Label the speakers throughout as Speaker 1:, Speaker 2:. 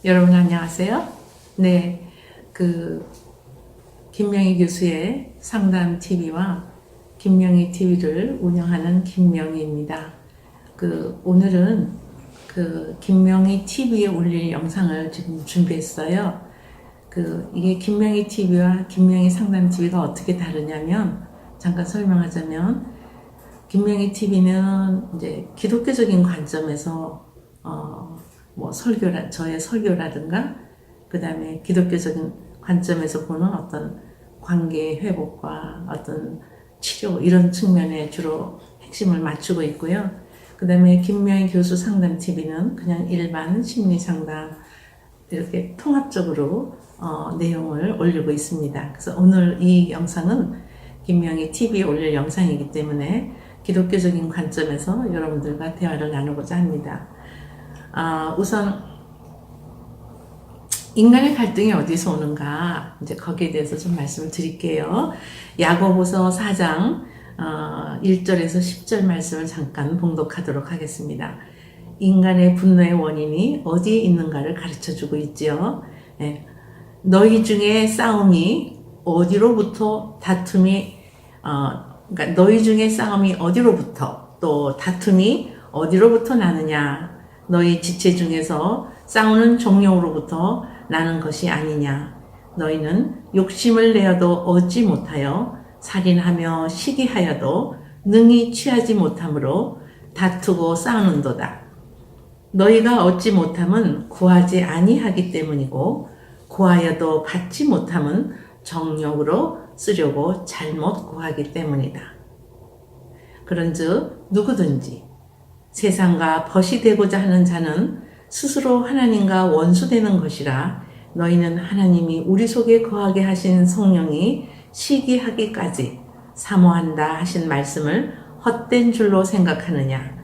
Speaker 1: 여러분 안녕하세요. 네, 김명희 교수의 상담 TV와 김명희 TV를 운영하는 김명희입니다. 오늘은 김명희 TV에 올릴 영상을 지금 준비했어요. 이게 김명희 TV와 김명희 상담 TV가 어떻게 다르냐면, 잠깐 설명하자면, 김명희 TV는 이제 기독교적인 관점에서 저의 설교라든가, 그 다음에 기독교적인 관점에서 보는 어떤 관계 회복과 어떤 치료, 이런 측면에 주로 핵심을 맞추고 있고요. 그 다음에 김명희 교수 상담 TV는 그냥 일반 심리 상담, 이렇게 통합적으로 내용을 올리고 있습니다. 그래서 오늘 이 영상은 김명희 TV에 올릴 영상이기 때문에 기독교적인 관점에서 여러분들과 대화를 나누고자 합니다. 우선 인간의 갈등이 어디서 오는가, 이제 거기에 대해서 좀 말씀을 드릴게요. 야고보서 4장 1절에서 10절 말씀을 잠깐 봉독하도록 하겠습니다. 인간의 분노의 원인이 어디에 있는가를 가르쳐주고 있지요. 네. 너희 중에 싸움이 어디로부터 그러니까 너희 중에 싸움이 어디로부터 또 다툼이 어디로부터 나느냐. 너희 지체 중에서 싸우는 종용으로부터 나는 것이 아니냐. 너희는 욕심을 내어도 얻지 못하여 살인하며 시기하여도 능히 취하지 못하므로 다투고 싸우는도다. 너희가 얻지 못함은 구하지 아니하기 때문이고 구하여도 받지 못함은 정욕으로 쓰려고 잘못 구하기 때문이다. 그런즉 누구든지 세상과 벗이 되고자 하는 자는 스스로 하나님과 원수되는 것이라. 너희는 하나님이 우리 속에 거하게 하신 성령이 시기하기까지 사모한다 하신 말씀을 헛된 줄로 생각하느냐.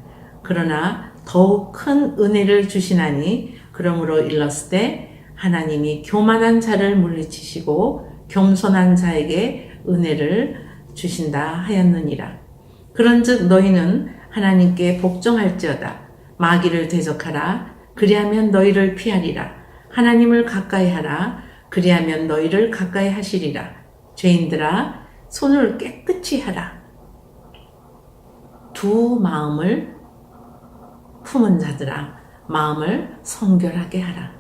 Speaker 1: 그러나 더욱 큰 은혜를 주시나니 그러므로 일렀으되 하나님이 교만한 자를 물리치시고 겸손한 자에게 은혜를 주신다 하였느니라. 그런즉 너희는 하나님께 복종할지어다. 마귀를 대적하라. 그리하면 너희를 피하리라. 하나님을 가까이 하라. 그리하면 너희를 가까이 하시리라. 죄인들아, 손을 깨끗이 하라. 두 마음을 품은 자들아, 마음을 성결하게 하라.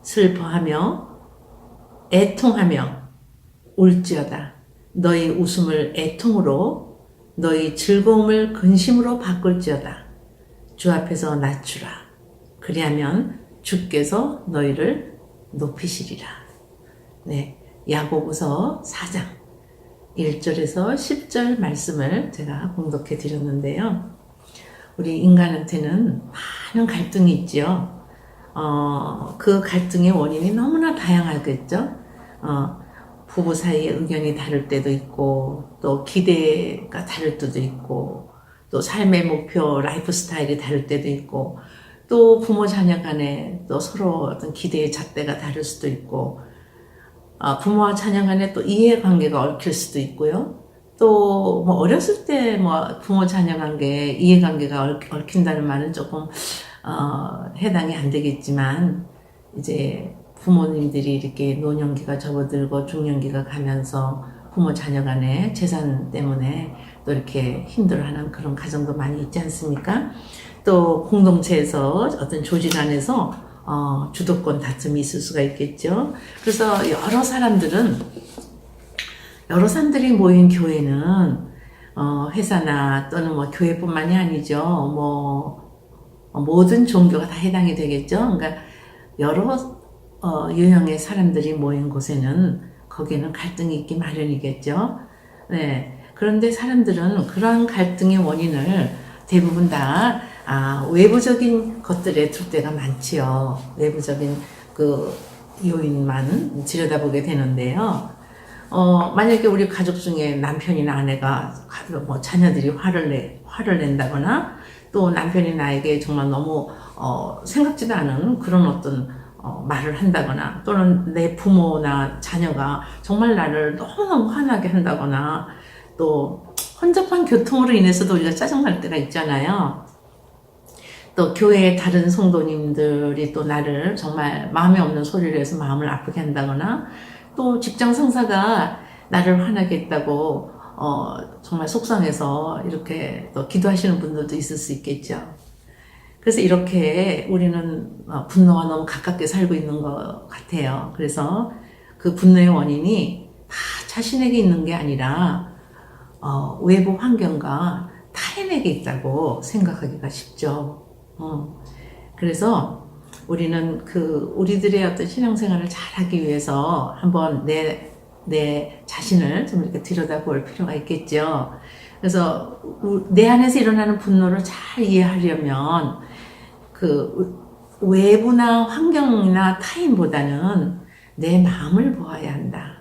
Speaker 1: 슬퍼하며 애통하며 울지어다. 너희 웃음을 애통으로, 너희 즐거움을 근심으로 바꿀지어다. 주 앞에서 낮추라. 그리하면 주께서 너희를 높이시리라. 네, 야고보서 4장 1절에서 10절 말씀을 제가 봉독해 드렸는데요. 우리 인간한테는 많은 갈등이 있지요. 그 갈등의 원인이 너무나 다양하겠죠. 부부 사이의 의견이 다를 때도 있고, 또 기대가 다를 때도 있고, 또 삶의 목표, 라이프 스타일이 다를 때도 있고, 또 부모 자녀 간에 또 서로 어떤 기대의 잣대가 다를 수도 있고, 부모와 자녀 간에 또 이해관계가 얽힐 수도 있고요. 또 어렸을 때 부모 자녀 관계, 이해관계가 얽힌다는 말은 조금 해당이 안 되겠지만, 이제 부모님들이 이렇게 노년기가 접어들고 중년기가 가면서 부모 자녀 간의 재산 때문에 또 이렇게 힘들어하는 그런 가정도 많이 있지 않습니까? 또 공동체에서 어떤 조직 안에서 주도권 다툼이 있을 수가 있겠죠. 그래서 여러 사람들이 모인 교회는 회사나 또는 교회뿐만이 아니죠. 모든 종교가 다 해당이 되겠죠. 그러니까 여러 유형의 사람들이 모인 곳에는 거기에는 갈등이 있기 마련이겠죠. 네. 그런데 사람들은 그러한 갈등의 원인을 대부분 다 외부적인 것들에 둘 때가 많지요. 외부적인 그 요인만 들여다보게 되는데요. 만약에 우리 가족 중에 남편이나 아내가 자녀들이 화를 낸다거나, 또 남편이 나에게 정말 너무 생각지도 않은 그런 어떤 말을 한다거나, 또는 내 부모나 자녀가 정말 나를 너무너무 화나게 한다거나, 또 혼잡한 교통으로 인해서도 우리가 짜증날 때가 있잖아요. 또 교회의 다른 성도님들이 또 나를 정말 마음에 없는 소리를 해서 마음을 아프게 한다거나 또 직장 상사가 나를 화나게 했다고 정말 속상해서 이렇게 또 기도하시는 분들도 있을 수 있겠죠. 그래서 이렇게 우리는 분노와 너무 가깝게 살고 있는 것 같아요. 그래서 그 분노의 원인이 다 자신에게 있는 게 아니라 외부 환경과 타인에게 있다고 생각하기가 쉽죠. 그래서 우리는 우리들의 어떤 신앙생활을 잘하기 위해서 한번 내 자신을 좀 이렇게 들여다볼 필요가 있겠죠. 그래서 내 안에서 일어나는 분노를 잘 이해하려면 외부나 환경이나 타인보다는 내 마음을 보아야 한다.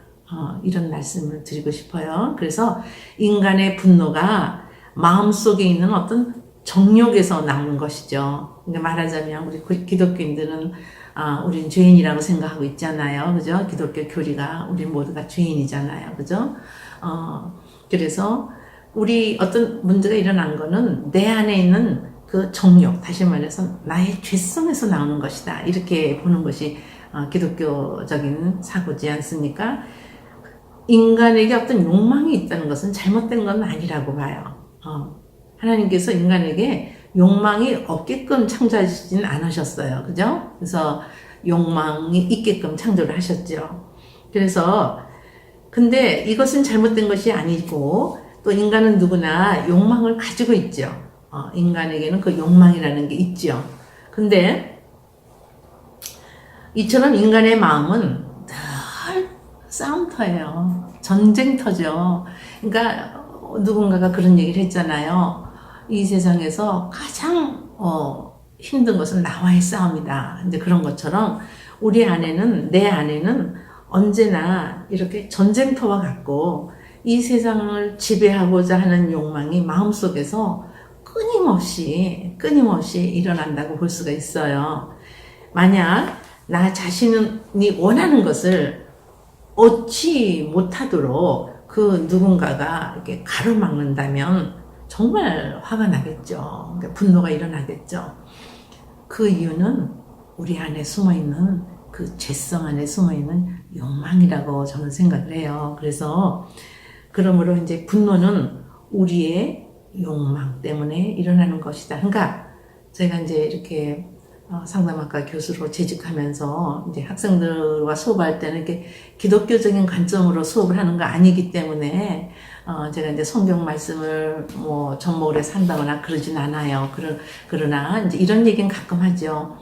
Speaker 1: 이런 말씀을 드리고 싶어요. 그래서 인간의 분노가 마음속에 있는 어떤 정욕에서 나오는 것이죠. 그러니까 말하자면 우리 기독교인들은 우린 죄인이라고 생각하고 있잖아요. 그죠? 기독교 교리가 우리 모두가 죄인이잖아요. 그죠? 그래서 우리 어떤 문제가 일어난 거는 내 안에 있는 그 정욕, 다시 말해서 나의 죄성에서 나오는 것이다. 이렇게 보는 것이 기독교적인 사고지 않습니까? 인간에게 어떤 욕망이 있다는 것은 잘못된 건 아니라고 봐요. 하나님께서 인간에게 욕망이 없게끔 창조하시진 않으셨어요. 그죠? 그래서 욕망이 있게끔 창조를 하셨죠. 그래서 근데 이것은 잘못된 것이 아니고 또 인간은 누구나 욕망을 가지고 있죠. 인간에게는 그 욕망이라는 게 있죠. 근데 이처럼 인간의 마음은 늘 싸움터예요. 전쟁터죠. 그러니까 누군가가 그런 얘기를 했잖아요. 이 세상에서 가장 힘든 것은 나와의 싸움이다. 이제 그런 것처럼 우리 안에는, 내 안에는 언제나 이렇게 전쟁터와 같고 이 세상을 지배하고자 하는 욕망이 마음속에서 끊임없이 일어난다고 볼 수가 있어요. 만약 나 자신이 원하는 것을 얻지 못하도록 그 누군가가 이렇게 가로막는다면 정말 화가 나겠죠. 그러니까 분노가 일어나겠죠. 그 이유는 우리 안에 숨어있는 그 죄성 안에 숨어있는 욕망이라고 저는 생각을 해요. 그래서 그러므로 이제 분노는 우리의 욕망 때문에 일어나는 것이다. 그러니까 제가 이제 이렇게 상담학과 교수로 재직하면서 이제 학생들과 수업할 때는 이렇게 기독교적인 관점으로 수업을 하는 거 아니기 때문에 제가 이제 성경 말씀을 뭐 접목을 해서 한다거나 그러진 않아요. 그러나 이제 이런 얘기는 가끔 하죠.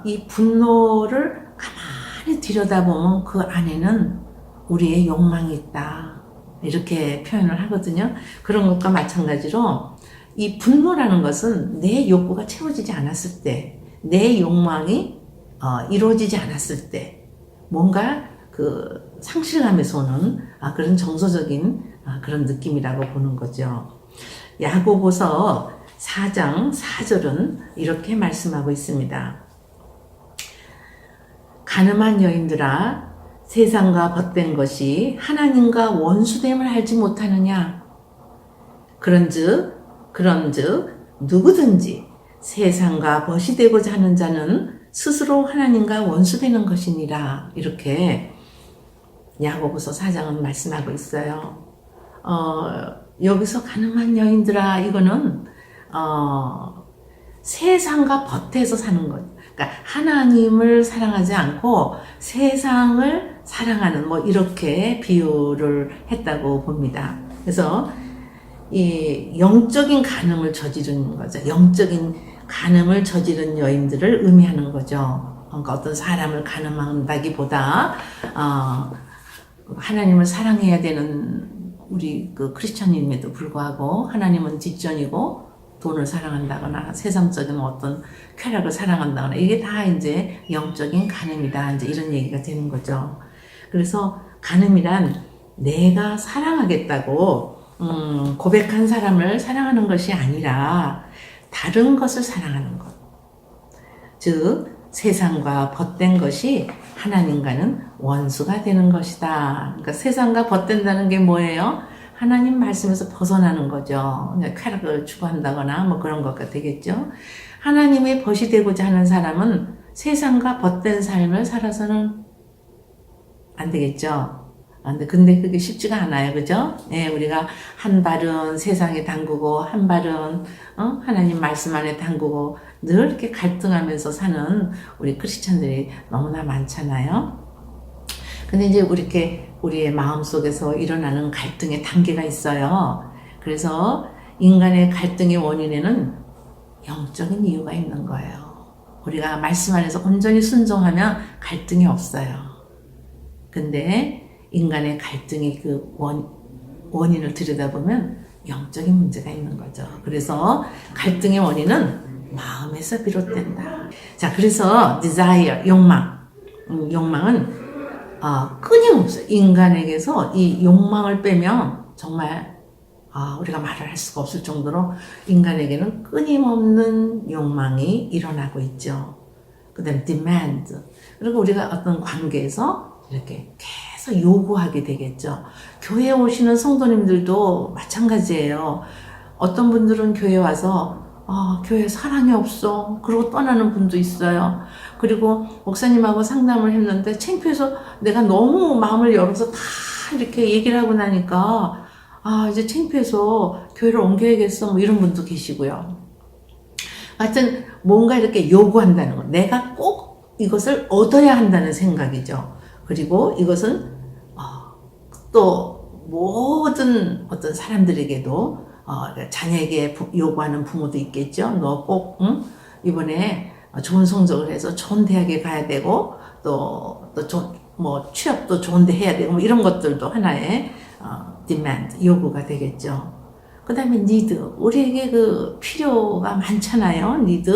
Speaker 1: 이 분노를 가만히 들여다보면 그 안에는 우리의 욕망이 있다. 이렇게 표현을 하거든요. 그런 것과 마찬가지로 이 분노라는 것은 내 욕구가 채워지지 않았을 때, 내 욕망이 이루어지지 않았을 때 뭔가 그 상실감에서 오는 그런 정서적인 그런 느낌이라고 보는 거죠. 야고보서 4장 4절은 이렇게 말씀하고 있습니다. 가늠한 여인들아 세상과 벗된 것이 하나님과 원수됨을 알지 못하느냐. 그런즉 누구든지 세상과 벗이 되고자 하는 자는 스스로 하나님과 원수되는 것이니라. 이렇게 야고보서 4장은 말씀하고 있어요. 여기서 가늠한 여인들아 이거는 세상과 벗해서 사는 것. 그러니까 하나님을 사랑하지 않고 세상을 사랑하는 뭐 이렇게 비유를 했다고 봅니다. 그래서 이 영적인 간음을 저지른 거죠. 영적인 간음을 저지른 여인들을 의미하는 거죠. 그러니까 어떤 사람을 간음한다기보다 하나님을 사랑해야 되는 우리 그 크리스천임에도 불구하고 하나님은 뒷전이고 돈을 사랑한다거나 세상적인 어떤 쾌락을 사랑한다거나 이게 다 이제 영적인 간음이다. 이제 이런 얘기가 되는 거죠. 그래서 간음이란 내가 사랑하겠다고 고백한 사람을 사랑하는 것이 아니라 다른 것을 사랑하는 것. 즉 세상과 벗된 것이 하나님과는 원수가 되는 것이다. 그러니까 세상과 벗된다는 게 뭐예요? 하나님 말씀에서 벗어나는 거죠. 쾌락을 추구한다거나 뭐 그런 것가 되겠죠. 하나님의 벗이 되고자 하는 사람은 세상과 벗된 삶을 살아서는 안 되겠죠. 근데 그게 쉽지가 않아요. 그죠? 예, 우리가 한 발은 세상에 담그고, 한 발은, 하나님 말씀 안에 담그고, 늘 이렇게 갈등하면서 사는 우리 크리스찬들이 너무나 많잖아요. 근데 이제 우리의 마음 속에서 일어나는 갈등의 단계가 있어요. 그래서 인간의 갈등의 원인에는 영적인 이유가 있는 거예요. 우리가 말씀 안에서 온전히 순종하면 갈등이 없어요. 근데 인간의 갈등의 그 원인을 들여다보면 영적인 문제가 있는 거죠. 그래서 갈등의 원인은 마음에서 비롯된다. 자, 그래서 desire, 욕망은 끊임없어요. 인간에게서 이 욕망을 빼면 정말 우리가 말을 할 수가 없을 정도로 인간에게는 끊임없는 욕망이 일어나고 있죠. 그 다음에 demand. 그리고 우리가 어떤 관계에서 이렇게 계속 요구하게 되겠죠. 교회에 오시는 성도님들도 마찬가지예요. 어떤 분들은 교회에 와서 교회 사랑이 없어. 그러고 떠나는 분도 있어요. 그리고 목사님하고 상담을 했는데 창피해서 내가 너무 마음을 열어서 다 이렇게 얘기를 하고 나니까 이제 창피해서 교회를 옮겨야겠어. 뭐 이런 분도 계시고요. 하여튼 뭔가 이렇게 요구한다는 거. 내가 꼭 이것을 얻어야 한다는 생각이죠. 그리고 이것은 또 모든 어떤 사람들에게도 자녀에게 요구하는 부모도 있겠죠. 너 꼭 이번에 좋은 성적을 해서 좋은 대학에 가야 되고 뭐 취업도 좋은 데 해야 되고 뭐 이런 것들도 하나의 demand, 요구가 되겠죠. 그 다음에 need, 우리에게 그 필요가 많잖아요. need,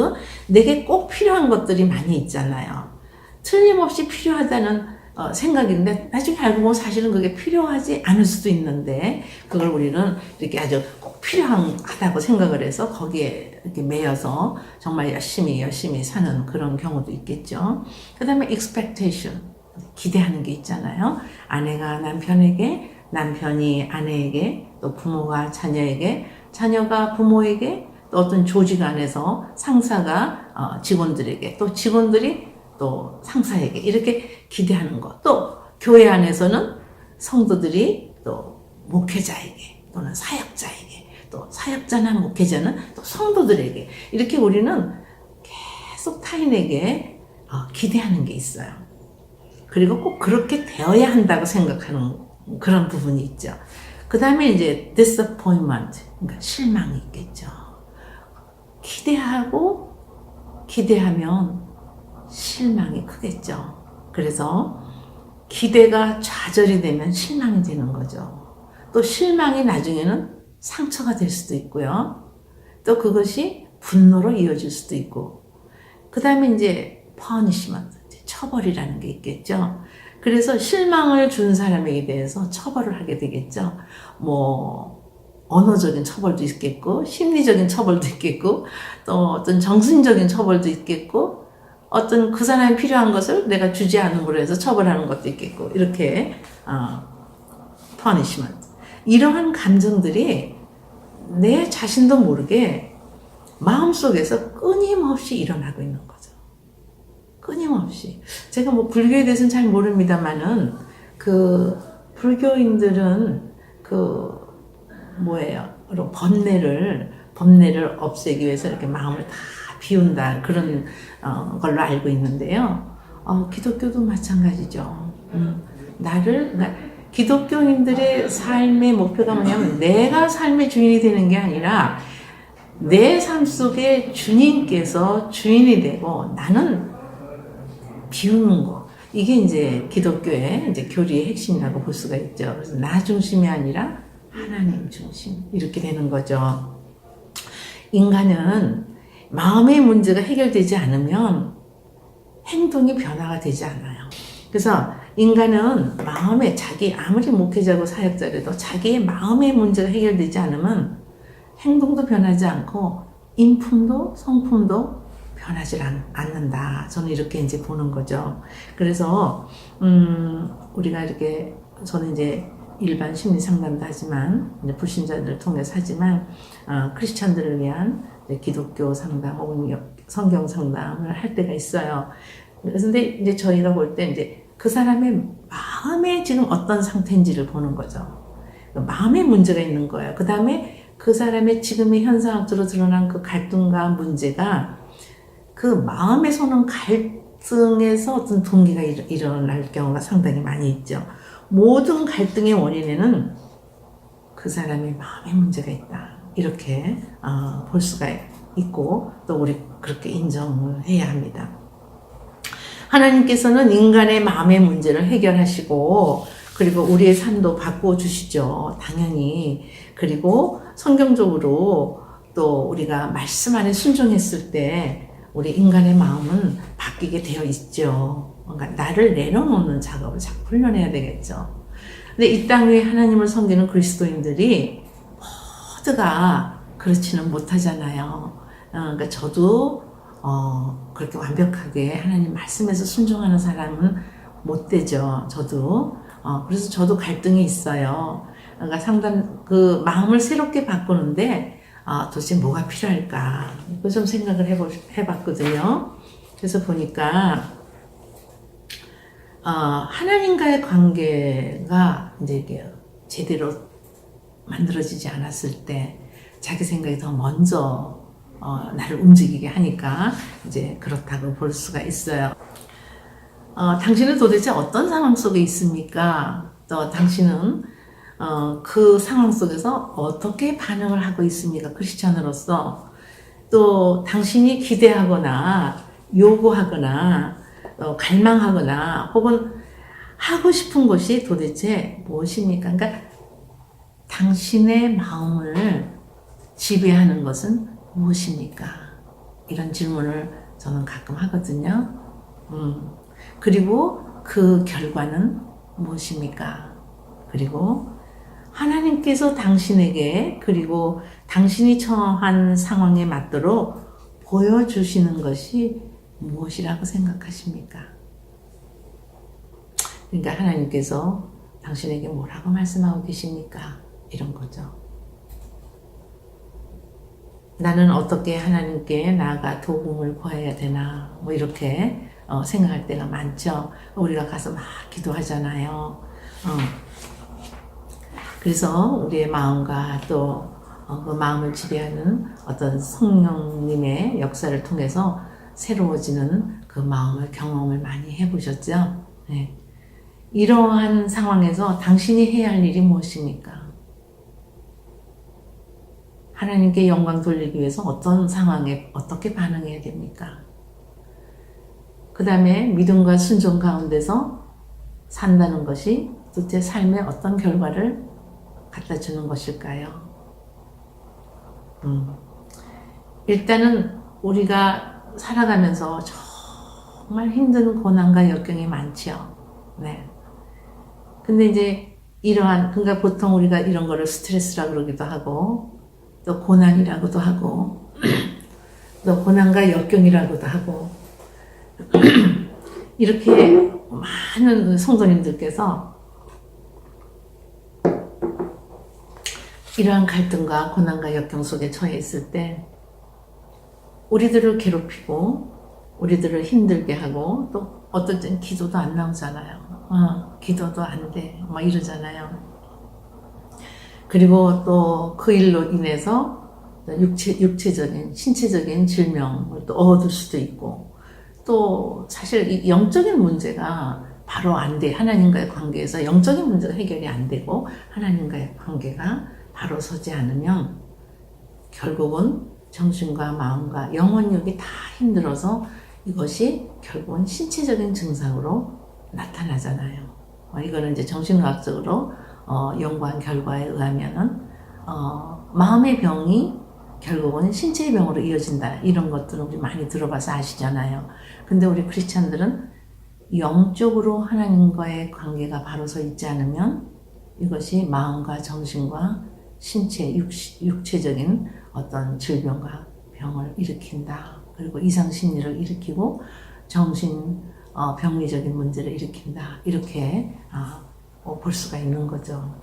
Speaker 1: 내게 꼭 필요한 것들이 많이 있잖아요. 틀림없이 필요하다는 생각인데 나중에 알고 보면 사실은 그게 필요하지 않을 수도 있는데 그걸 우리는 이렇게 아주 꼭 필요하다고 생각을 해서 거기에 이렇게 매여서 정말 열심히 사는 그런 경우도 있겠죠. 그 다음에 expectation, 기대하는 게 있잖아요. 아내가 남편에게, 남편이 아내에게, 또 부모가 자녀에게, 자녀가 부모에게, 또 어떤 조직 안에서 상사가 직원들에게, 또 직원들이 또 상사에게 이렇게 기대하는 것. 또 교회 안에서는 성도들이 또 목회자에게 또는 사역자에게, 또 사역자나 목회자는 또 성도들에게 이렇게 우리는 계속 타인에게 기대하는 게 있어요. 그리고 꼭 그렇게 되어야 한다고 생각하는 그런 부분이 있죠. 그 다음에 이제 disappointment, 그러니까 실망이 있겠죠. 기대하면 실망이 크겠죠. 그래서 기대가 좌절이 되면 실망이 되는 거죠. 또 실망이 나중에는 상처가 될 수도 있고요. 또 그것이 분노로 이어질 수도 있고. 그 다음에 이제 punishment, 처벌이라는 게 있겠죠. 그래서 실망을 준 사람에게 대해서 처벌을 하게 되겠죠. 뭐 언어적인 처벌도 있겠고, 심리적인 처벌도 있겠고, 또 어떤 정신적인 처벌도 있겠고, 어떤 그 사람이 필요한 것을 내가 주지 않음으로 해서 처벌하는 것도 있겠고, 이렇게 punishment. 이러한 감정들이 내 자신도 모르게 마음속에서 끊임없이 일어나고 있는 거죠. 끊임없이. 제가 뭐 불교에 대해서는 잘 모릅니다만은 그 불교인들은 그 뭐예요? 번뇌를 없애기 위해서 이렇게 마음을 다 비운다 그런 걸로 알고 있는데요. 기독교도 마찬가지죠. 그러니까 기독교인들의 삶의 목표가 뭐냐면 내가 삶의 주인이 되는 게 아니라 내 삶 속에 주님께서 주인이 되고 나는 비우는 거. 이게 이제 기독교의 이제 교리의 핵심이라고 볼 수가 있죠. 그래서 나 중심이 아니라 하나님 중심. 이렇게 되는 거죠. 인간은 마음의 문제가 해결되지 않으면 행동이 변화가 되지 않아요. 그래서 인간은 아무리 목회자고 사역자라도 자기의 마음의 문제가 해결되지 않으면 행동도 변하지 않고 인품도 성품도 변하지 않는다. 저는 이렇게 이제 보는 거죠. 그래서, 우리가 저는 이제 일반 심리 상담도 하지만 이제 불신자들을 통해서 하지만 크리스천들을 위한 기독교 상담 혹은 성경 상담을 할 때가 있어요. 그런데 이제 저희가 볼 때 이제 그 사람의 마음에 지금 어떤 상태인지를 보는 거죠. 마음에 문제가 있는 거예요. 그 다음에 그 사람의 지금의 현상학적으로 드러난 그 갈등과 문제가 그 마음에서는 갈등에서 어떤 동기가 일어날 경우가 상당히 많이 있죠. 모든 갈등의 원인에는 그 사람의 마음에 문제가 있다. 이렇게 볼 수가 있고 또 우리 그렇게 인정을 해야 합니다. 하나님께서는 인간의 마음의 문제를 해결하시고 그리고 우리의 삶도 바꿔주시죠. 당연히. 그리고 성경적으로 또 우리가 말씀 안에 순종했을 때 우리 인간의 마음은 바뀌게 되어 있죠. 그러니까 나를 내려놓는 작업을 자꾸 훈련해야 되겠죠. 근데 이 땅 위에 하나님을 섬기는 그리스도인들이 모두가 그렇지는 못하잖아요. 그러니까 저도 그렇게 완벽하게 하나님 말씀에서 순종하는 사람은 못 되죠. 저도. 그래서 저도 갈등이 있어요. 그러니까 그 마음을 새롭게 바꾸는데, 도대체 뭐가 필요할까? 이거 좀 생각을 해봤거든요. 그래서 보니까, 하나님과의 관계가 이제 이게 제대로 만들어지지 않았을 때, 자기 생각이 더 먼저, 나를 움직이게 하니까, 이제 그렇다고 볼 수가 있어요. 당신은 도대체 어떤 상황 속에 있습니까? 또 당신은 그 상황 속에서 어떻게 반응을 하고 있습니까? 크리스찬으로서. 또 당신이 기대하거나 요구하거나 갈망하거나 혹은 하고 싶은 것이 도대체 무엇입니까? 그러니까 당신의 마음을 지배하는 것은 무엇입니까? 이런 질문을 저는 가끔 하거든요. 그리고 그 결과는 무엇입니까? 그리고 하나님께서 당신에게 그리고 당신이 처한 상황에 맞도록 보여주시는 것이 무엇이라고 생각하십니까? 그러니까 하나님께서 당신에게 뭐라고 말씀하고 계십니까? 이런 거죠. 나는 어떻게 하나님께 나아가 도움을 구해야 되나 뭐 이렇게 생각할 때가 많죠. 우리가 가서 막 기도하잖아요. 그래서 우리의 마음과 또 그 마음을 지배하는 어떤 성령님의 역사를 통해서 새로워지는 그 마음을 경험을 많이 해보셨죠. 네. 이러한 상황에서 당신이 해야 할 일이 무엇입니까? 하나님께 영광 돌리기 위해서 어떤 상황에 어떻게 반응해야 됩니까? 그 다음에 믿음과 순종 가운데서 산다는 것이 도대체 삶에 어떤 결과를 갖다 주는 것일까요? 일단은 우리가 살아가면서 정말 힘든 고난과 역경이 많죠. 네. 근데 이제 그러니까 보통 우리가 이런 거를 스트레스라고 그러기도 하고, 또 고난이라고도 하고, 또 고난과 역경이라고도 하고, 이렇게 많은 성도님들께서 이러한 갈등과 고난과 역경 속에 처해 있을 때 우리들을 괴롭히고 우리들을 힘들게 하고 또 어떨 땐 기도도 안 나오잖아요. 기도도 안 돼. 막 이러잖아요. 그리고 또 그 일로 인해서 육체적인, 신체적인 질병을 또 얻을 수도 있고 또 사실 이 영적인 문제가 바로 안 돼. 하나님과의 관계에서 영적인 문제가 해결이 안 되고 하나님과의 관계가 바로 서지 않으면 결국은 정신과 마음과 영혼력이 다 힘들어서 이것이 결국은 신체적인 증상으로 나타나잖아요. 이거는 이제 정신과학적으로 연구한 결과에 의하면은 마음의 병이 결국은 신체의 병으로 이어진다. 이런 것들은 우리 많이 들어봐서 아시잖아요. 근데 우리 크리스찬들은 영적으로 하나님과의 관계가 바로 서 있지 않으면 이것이 마음과 정신과 신체, 육체적인 어떤 질병과 병을 일으킨다. 그리고 이상심리를 일으키고 정신 병리적인 문제를 일으킨다. 이렇게 볼 수가 있는 거죠.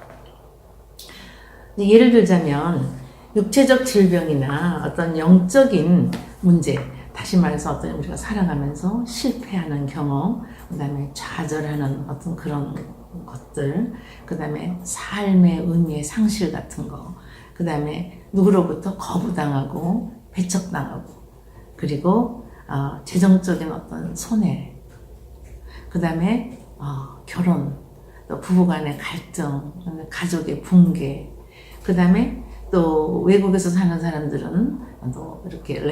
Speaker 1: 예를 들자면 육체적 질병이나 어떤 영적인 문제, 다시 말해서 어떤 우리가 살아가면서 실패하는 경험, 그 다음에 좌절하는 어떤 그런 것들, 그 다음에 삶의 의미의 상실 같은 거, 그 다음에 누구로부터 거부당하고 배척당하고, 그리고 재정적인 어떤 손해, 그 다음에 결혼, 또 부부간의 갈등, 가족의 붕괴, 그 다음에 또 외국에서 사는 사람들은 또 이렇게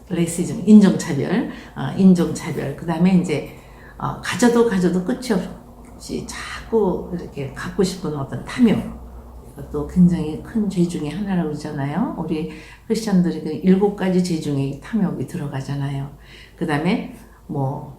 Speaker 1: 레이시즘, 인종차별, 그 다음에 이제 가져도 끝이 없이 자꾸 이렇게 갖고 싶은 어떤 탐욕, 이것도 굉장히 큰 죄 중에 하나라고 그러잖아요. 우리 크리스천들이 그 7가지 죄 중에 탐욕이 들어가잖아요. 그 다음에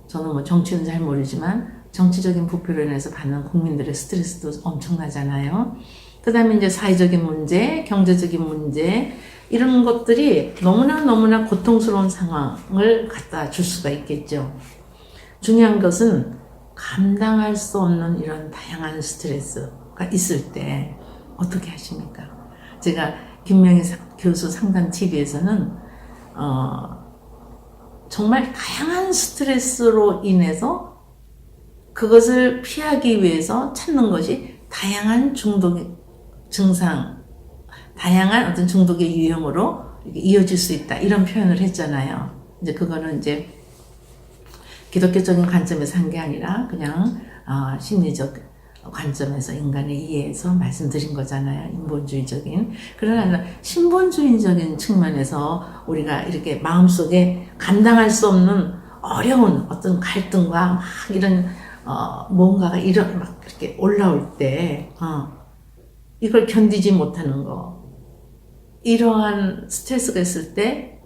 Speaker 1: 저는 정치는 잘 모르지만 정치적인 부패로 인해서 받는 국민들의 스트레스도 엄청나잖아요. 그 다음에 이제 사회적인 문제, 경제적인 문제, 이런 것들이 너무나 고통스러운 상황을 갖다 줄 수가 있겠죠. 중요한 것은 감당할 수 없는 이런 다양한 스트레스가 있을 때 어떻게 하십니까? 제가 김명희 교수 상담 TV에서는 정말 다양한 스트레스로 인해서 그것을 피하기 위해서 찾는 것이 다양한 중독 증상, 다양한 어떤 중독의 유형으로 이어질 수 있다, 이런 표현을 했잖아요. 이제 그거는 이제 기독교적인 관점에서 한 게 아니라 그냥 심리적 관점에서 인간의 이해에서 말씀드린 거잖아요. 인본주의적인. 그러나 신본주의적인 측면에서 우리가 이렇게 마음속에 감당할 수 없는 어려운 어떤 갈등과 막 이런 뭔가가 막 이렇게 올라올 때 이걸 견디지 못하는 거, 이러한 스트레스가 있을 때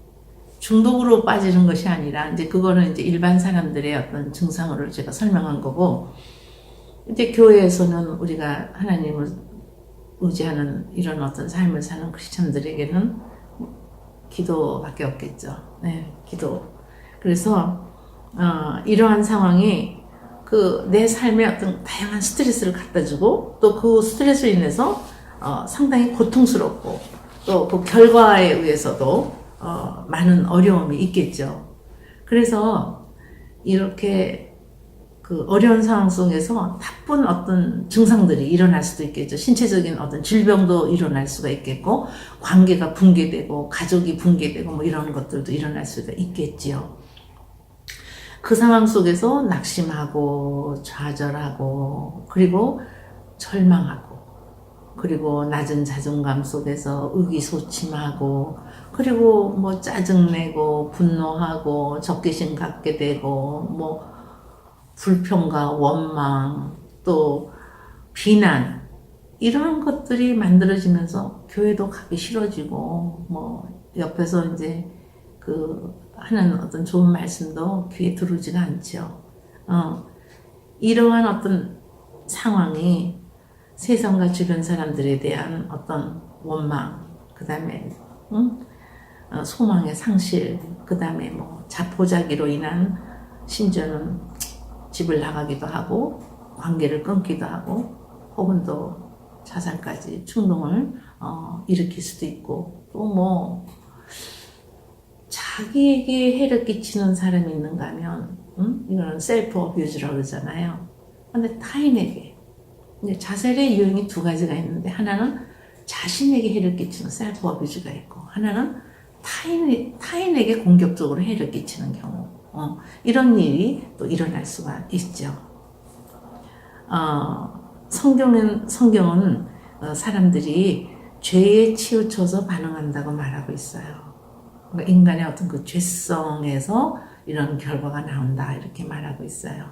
Speaker 1: 중독으로 빠지는 것이 아니라 이제 그거는 이제 일반 사람들의 어떤 증상으로 제가 설명한 거고, 이제 교회에서는 우리가 하나님을 의지하는 이런 어떤 삶을 사는 크리스천들에게는 기도밖에 없겠죠. 네, 기도. 그래서 이러한 상황이 내 삶에 어떤 다양한 스트레스를 갖다 주고, 또 그 스트레스로 인해서 상당히 고통스럽고, 또 그 결과에 의해서도 많은 어려움이 있겠죠. 그래서 이렇게 그 어려운 상황 속에서 나쁜 어떤 증상들이 일어날 수도 있겠죠. 신체적인 어떤 질병도 일어날 수가 있겠고, 관계가 붕괴되고, 가족이 붕괴되고, 이런 것들도 일어날 수가 있겠지요. 그 상황 속에서 낙심하고, 좌절하고, 그리고 절망하고, 그리고 낮은 자존감 속에서 의기소침하고, 그리고 짜증내고, 분노하고, 적개심 갖게 되고, 불평과 원망, 또 비난, 이런 것들이 만들어지면서 교회도 가기 싫어지고, 옆에서 이제 하는 어떤 좋은 말씀도 귀에 들어오지가 않죠. 이러한 어떤 상황이 세상과 주변 사람들에 대한 어떤 원망, 그 다음에 소망의 상실, 그 다음에 자포자기로 인한, 심지어는 집을 나가기도 하고 관계를 끊기도 하고, 혹은 또 자살까지 충동을 일으킬 수도 있고, 또 자기에게 해를 끼치는 사람이 있는가 하면 이거는 셀프 어뷰즈라고 그러잖아요. 근데 타인에게, 자살의 유형이 2가지가 있는데, 하나는 자신에게 해를 끼치는 셀프 어뷰즈가 있고, 하나는 타인에게 공격적으로 해를 끼치는 경우, 이런 일이 또 일어날 수가 있죠. 성경은 사람들이 죄에 치우쳐서 반응한다고 말하고 있어요. 그러니까 인간의 어떤 그 죄성에서 이런 결과가 나온다, 이렇게 말하고 있어요.